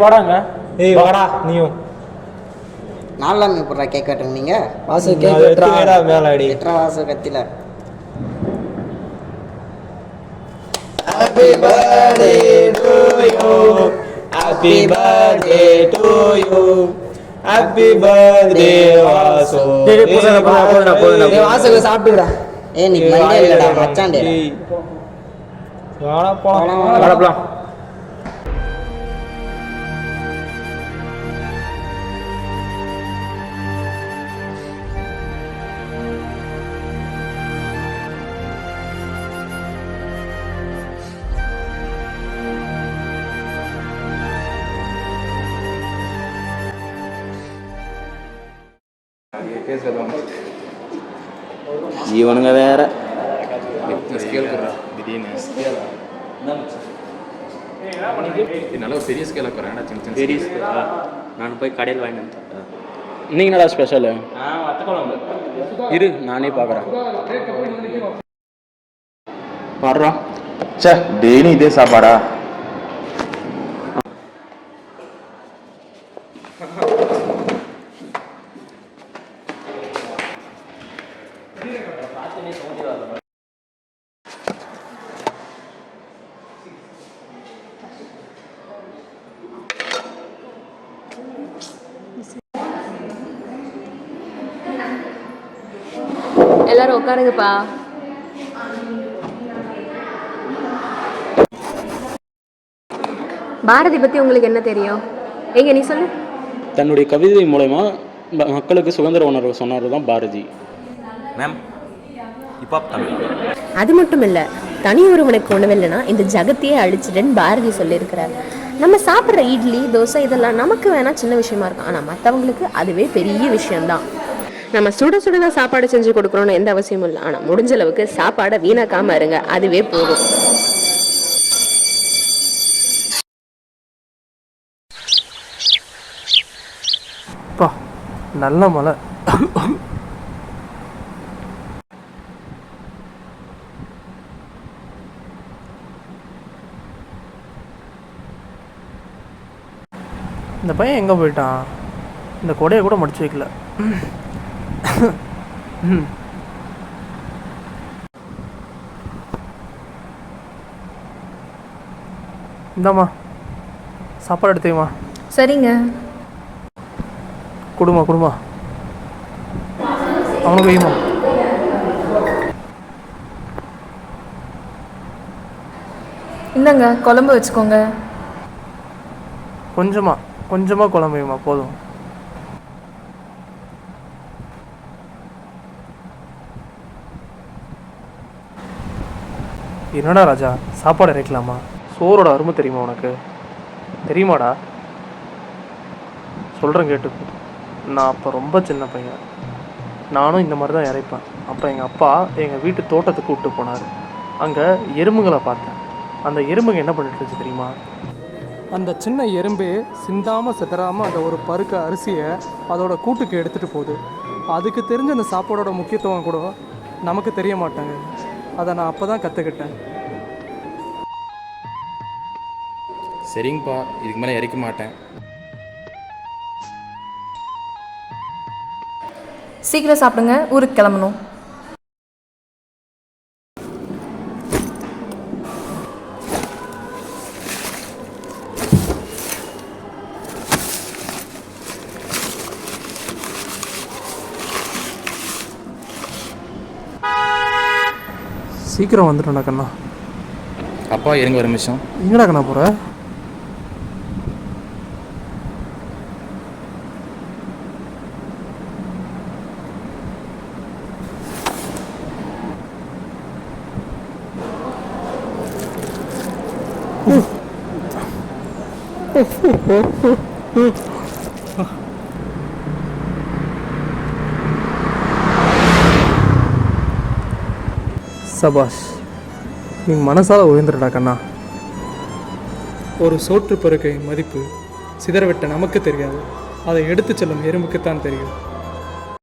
வாடாங்க. வாடா நீயும். நாலாம் எப்படா கேக் வெட்டுங்க நீங்க? வாசு கேக் வெட்டுறா மேல அடி. வெட்டுறா Vasu கத்தில. Happy birthday to you. Happy birthday to you. Happy birthday Vasu. டேய் போடா. வாசுக்கு சாப்பிட்டுடா. நீ மண்டே இல்லடா மச்சான்டே. வாடா போலாம். இவனுங்க வேற நல்ல பெரிய ஸ்கேலாக போகிறேன். சின்ன பெரிய நான் போய் கடையில் வாங்கிட்டு வந்துட்டேன். இன்னைக்கு என்னடா ஸ்பெஷலு? இரு நானே பார்க்குறேன். வர்றோம். சே டெய்லி இதே சாப்பாடா? எல்லாரும் உட்காருங்கப்பா. பாரதி பத்தி உங்களுக்கு என்ன தெரியும்? எங்க நீ சொல்லு. தன்னுடைய கவிதை மூலமா மக்களுக்கு சுதந்திர உணர்வு சொன்னவர் தான் பாரதி. மேம் இப்போ தமிழ். அது மட்டும் இல்ல, தனி ஒருவனுக்கு உணவில்லைன்னா இந்த ஜகத்தையே அழிச்சிடுன்னு பாரதி சொல்லியிருக்கிறார். நம்ம சாப்பிட்ற இட்லி தோசை இதெல்லாம் நமக்கு வேணா சின்ன விஷயமா இருக்கும், ஆனா மற்றவங்களுக்கு அதுவே பெரிய விஷயம்தான். நம்ம சுட சுடதான் சாப்பாடு செஞ்சு கொடுக்குறோம்னு எந்த அவசியமும் இல்லை, ஆனா முடிஞ்ச அளவுக்கு சாப்பாடை வீணாக்காம இருங்க, அதுவே போதும். நல்ல மழை. இந்த பையன் எங்கே போயிட்டான்? இந்த கொடையை கூட மடிச்சு வைக்கல. இந்தாம்மா சாப்பாடு எடுத்துமா. சரிங்க. குடுமா அவனுக்கு வைமா. இந்தாங்க குழம்பு வச்சுக்கோங்க. கொஞ்சமா குழம்பு வைமா போதும். என்னடா ராஜா சாப்பாடு இறைக்கலாமா? சோறோட அருமை தெரியுமா உனக்கு? தெரியுமாடா? சொல்கிறேன் கேட்டுக்கு. நான் அப்போ ரொம்ப சின்ன பையன். நானும் இந்த மாதிரி தான் இறைப்பேன். அப்போ எங்கள் அப்பா எங்கள் வீட்டு தோட்டத்துக்கு கூப்பிட்டு போனார். அங்கே எறும்புகளை பார்த்தேன். அந்த எறும்புங்க என்ன பண்ணிட்டு இருந்துச்சு தெரியுமா? அந்த சின்ன எறும்பே சிந்தாமல் சிதறாமல் அந்த ஒரு பருக்க அரிசியை அதோட கூட்டுக்கு எடுத்துகிட்டு போகுது. அதுக்கு தெரிஞ்ச அந்த சாப்பாடோட முக்கியத்துவம் கூட நமக்கு தெரிய மாட்டாங்க. அதை நான் அப்போ தான் கற்றுக்கிட்டேன். சரிங்கப்பா, இதுக்கு மேலே இறக்க மாட்டேன். சீக்கிரம் சாப்பிடுங்க, ஊருக்கு கிளம்பணும். சீக்கிரம் வந்துட்டோம்டா கண்ணா. அப்பா இருங்க ஒரு நிமிஷம். எங்கடா கண்ணா போகிற? சபாஷ், நீ மனசால உயர்ந்துடா கண்ணா. ஒரு சோற்று பருக்கை மதிப்பு சிதறவிட்ட நமக்கு தெரியாது, அதை எடுத்து செல்லும் எறும்புக்குத்தான் தெரியும்.